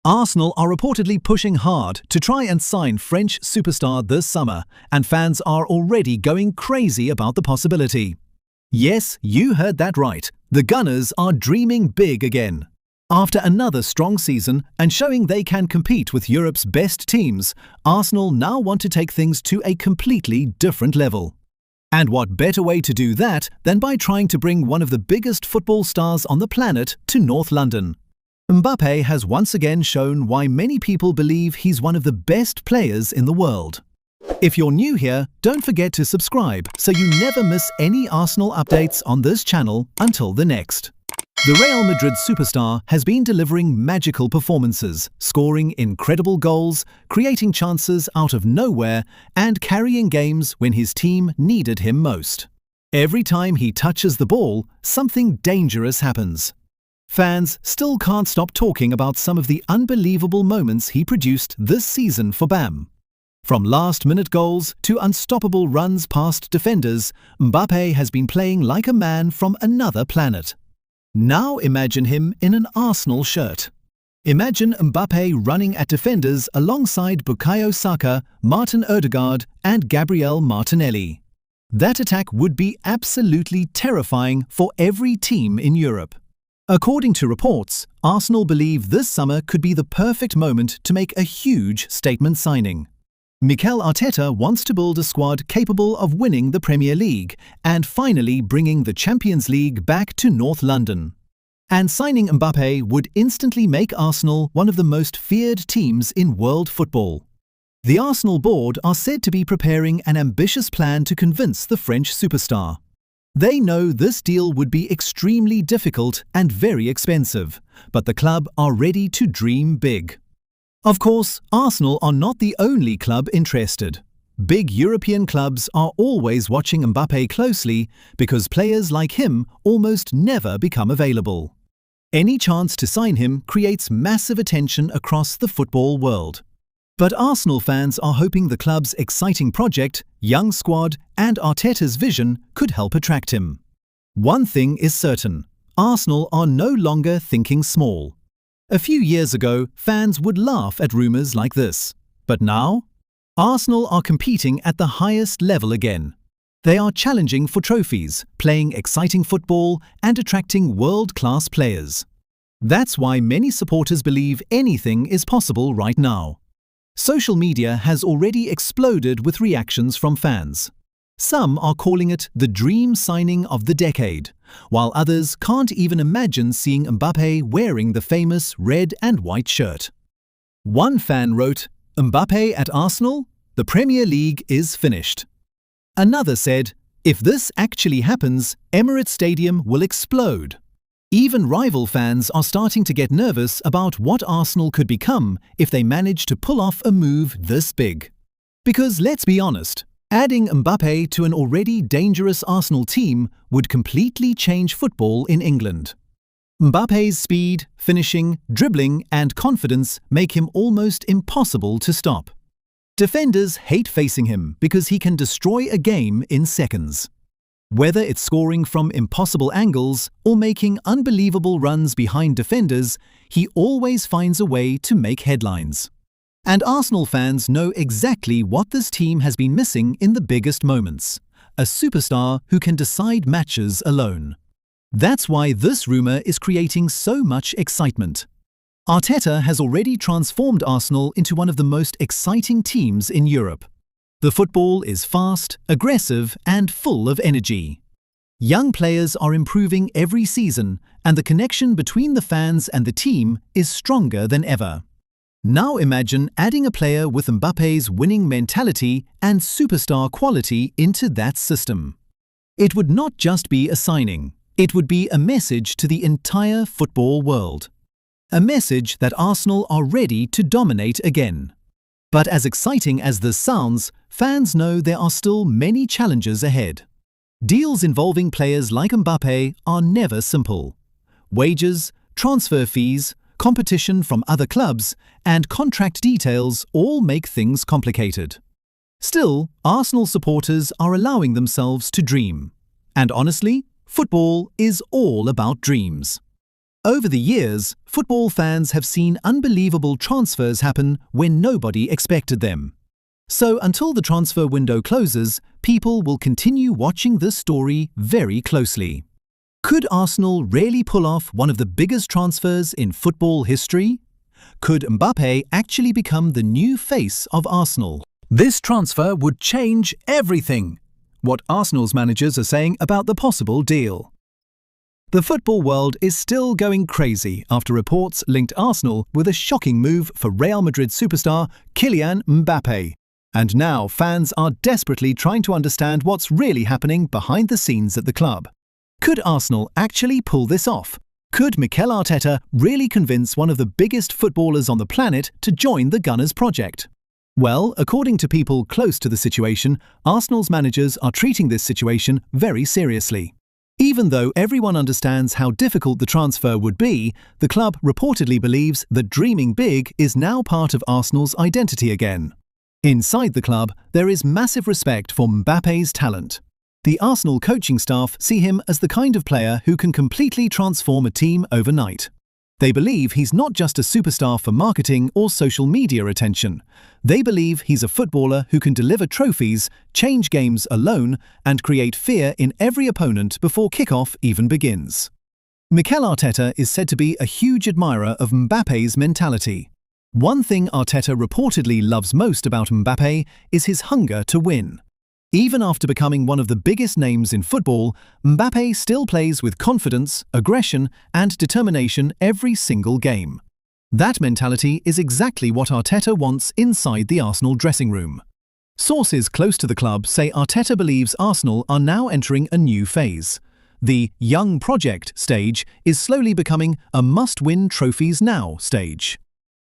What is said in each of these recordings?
Arsenal are reportedly pushing hard to try and sign French superstar this summer, and fans are already going crazy about the possibility. Yes, you heard that right. The Gunners are dreaming big again. After another strong season and showing they can compete with Europe's best teams, Arsenal now want to take things to a completely different level. And what better way to do that than by trying to bring one of the biggest football stars on the planet to North London? Mbappe has once again shown why many people believe he's one of the best players in the world. If you're new here, don't forget to subscribe so you never miss any Arsenal updates on this channel until the next. The Real Madrid superstar has been delivering magical performances, scoring incredible goals, creating chances out of nowhere, and carrying games when his team needed him most. Every time he touches the ball, something dangerous happens. Fans still can't stop talking about some of the unbelievable moments he produced this season for BAM. From last-minute goals to unstoppable runs past defenders, Mbappe has been playing like a man from another planet. Now imagine him in an Arsenal shirt. Imagine Mbappe running at defenders alongside Bukayo Saka, Martin Odegaard and Gabriel Martinelli. That attack would be absolutely terrifying for every team in Europe. According to reports, Arsenal believe this summer could be the perfect moment to make a huge statement signing. Mikel Arteta wants to build a squad capable of winning the Premier League and finally bringing the Champions League back to North London. And signing Mbappe would instantly make Arsenal one of the most feared teams in world football. The Arsenal board are said to be preparing an ambitious plan to convince the French superstar. They know this deal would be extremely difficult and very expensive, but the club are ready to dream big. Of course, Arsenal are not the only club interested. Big European clubs are always watching Mbappe closely because players like him almost never become available. Any chance to sign him creates massive attention across the football world. But Arsenal fans are hoping the club's exciting project, young squad, and Arteta's vision could help attract him. One thing is certain, Arsenal are no longer thinking small. A few years ago, fans would laugh at rumours like this. But now, Arsenal are competing at the highest level again. They are challenging for trophies, playing exciting football, and attracting world-class players. That's why many supporters believe anything is possible right now. Social media has already exploded with reactions from fans. Some are calling it the dream signing of the decade, while others can't even imagine seeing Mbappe wearing the famous red and white shirt. One fan wrote, "Mbappe at Arsenal? The Premier League is finished." Another said, "If this actually happens, Emirates Stadium will explode." Even rival fans are starting to get nervous about what Arsenal could become if they manage to pull off a move this big. Because let's be honest, adding Mbappe to an already dangerous Arsenal team would completely change football in England. Mbappe's speed, finishing, dribbling and confidence make him almost impossible to stop. Defenders hate facing him because he can destroy a game in seconds. Whether it's scoring from impossible angles or making unbelievable runs behind defenders, he always finds a way to make headlines. And Arsenal fans know exactly what this team has been missing in the biggest moments: a superstar who can decide matches alone. That's why this rumour is creating so much excitement. Arteta has already transformed Arsenal into one of the most exciting teams in Europe. The football is fast, aggressive, and full of energy. Young players are improving every season, and the connection between the fans and the team is stronger than ever. Now imagine adding a player with Mbappe's winning mentality and superstar quality into that system. It would not just be a signing, it would be a message to the entire football world. A message that Arsenal are ready to dominate again. But as exciting as this sounds, fans know there are still many challenges ahead. Deals involving players like Mbappe are never simple. Wages, transfer fees, competition from other clubs, and contract details all make things complicated. Still, Arsenal supporters are allowing themselves to dream. And honestly, football is all about dreams. Over the years, football fans have seen unbelievable transfers happen when nobody expected them. So until the transfer window closes, people will continue watching this story very closely. Could Arsenal really pull off one of the biggest transfers in football history? Could Mbappe actually become the new face of Arsenal? This transfer would change everything. What Arsenal's managers are saying about the possible deal. The football world is still going crazy after reports linked Arsenal with a shocking move for Real Madrid superstar Kylian Mbappe. And now fans are desperately trying to understand what's really happening behind the scenes at the club. Could Arsenal actually pull this off? Could Mikel Arteta really convince one of the biggest footballers on the planet to join the Gunners project? Well, according to people close to the situation, Arsenal's managers are treating this situation very seriously. Even though everyone understands how difficult the transfer would be, the club reportedly believes that dreaming big is now part of Arsenal's identity again. Inside the club, there is massive respect for Mbappe's talent. The Arsenal coaching staff see him as the kind of player who can completely transform a team overnight. They believe he's not just a superstar for marketing or social media attention. They believe he's a footballer who can deliver trophies, change games alone, and create fear in every opponent before kickoff even begins. Mikel Arteta is said to be a huge admirer of Mbappe's mentality. One thing Arteta reportedly loves most about Mbappe is his hunger to win. Even after becoming one of the biggest names in football, Mbappe still plays with confidence, aggression, and determination every single game. That mentality is exactly what Arteta wants inside the Arsenal dressing room. Sources close to the club say Arteta believes Arsenal are now entering a new phase. The young project stage is slowly becoming a must-win trophies now stage.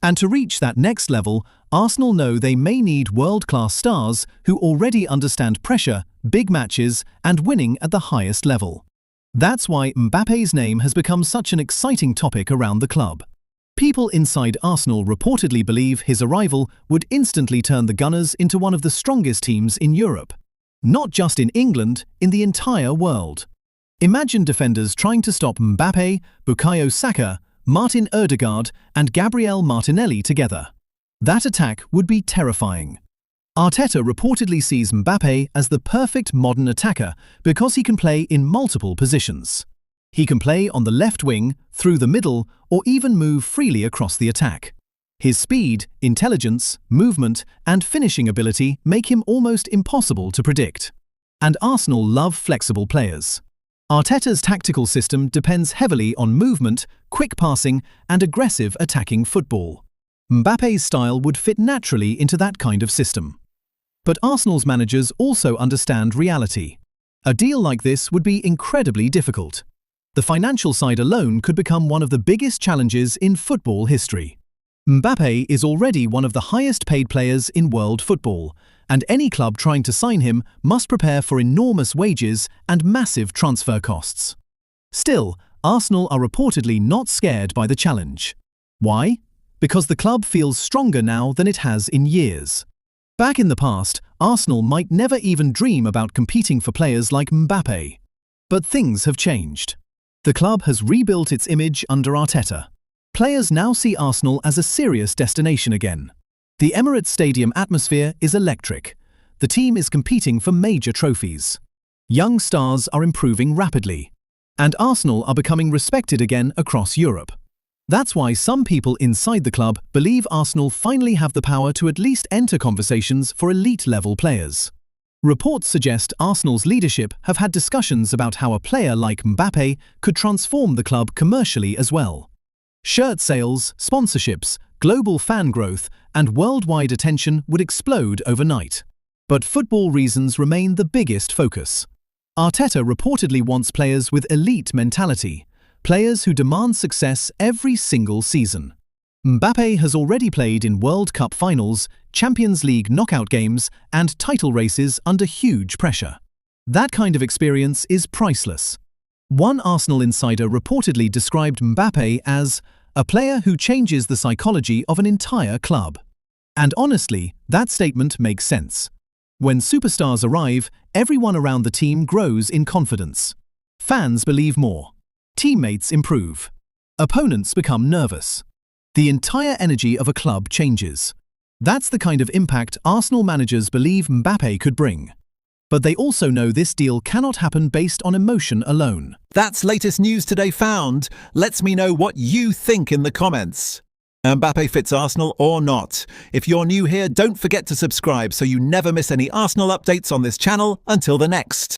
And to reach that next level, Arsenal know they may need world-class stars who already understand pressure, big matches, and winning at the highest level. That's why Mbappe's name has become such an exciting topic around the club. People inside Arsenal reportedly believe his arrival would instantly turn the Gunners into one of the strongest teams in Europe. Not just in England, in the entire world. Imagine defenders trying to stop Mbappe, Bukayo Saka, Martin Odegaard, and Gabriel Martinelli together. That attack would be terrifying. Arteta reportedly sees Mbappe as the perfect modern attacker because he can play in multiple positions. He can play on the left wing, through the middle, or even move freely across the attack. His speed, intelligence, movement, and finishing ability make him almost impossible to predict. And Arsenal love flexible players. Arteta's tactical system depends heavily on movement, quick passing, and aggressive attacking football. Mbappe's style would fit naturally into that kind of system. But Arsenal's managers also understand reality. A deal like this would be incredibly difficult. The financial side alone could become one of the biggest challenges in football history. Mbappe is already one of the highest-paid players in world football, and any club trying to sign him must prepare for enormous wages and massive transfer costs. Still, Arsenal are reportedly not scared by the challenge. Why? Because the club feels stronger now than it has in years. Back in the past, Arsenal might never even dream about competing for players like Mbappe. But things have changed. The club has rebuilt its image under Arteta. Players now see Arsenal as a serious destination again. The Emirates Stadium atmosphere is electric. The team is competing for major trophies. Young stars are improving rapidly. And Arsenal are becoming respected again across Europe. That's why some people inside the club believe Arsenal finally have the power to at least enter conversations for elite-level players. Reports suggest Arsenal's leadership have had discussions about how a player like Mbappe could transform the club commercially as well. Shirt sales, sponsorships, global fan growth, and worldwide attention would explode overnight. But football reasons remain the biggest focus. Arteta reportedly wants players with elite mentality, players who demand success every single season. Mbappe has already played in World Cup finals, Champions League knockout games, and title races under huge pressure. That kind of experience is priceless. One Arsenal insider reportedly described Mbappe as a player who changes the psychology of an entire club. And honestly, that statement makes sense. When superstars arrive, everyone around the team grows in confidence. Fans believe more. Teammates improve. opponents become nervous. The entire energy of a club changes. That's the kind of impact Arsenal managers believe Mbappe could bring. But they also know this deal cannot happen based on emotion alone. That's latest news today found. Let me know what you think in the comments. Mbappe fits Arsenal or not? If you're new here, don't forget to subscribe so you never miss any Arsenal updates on this channel. Until the next.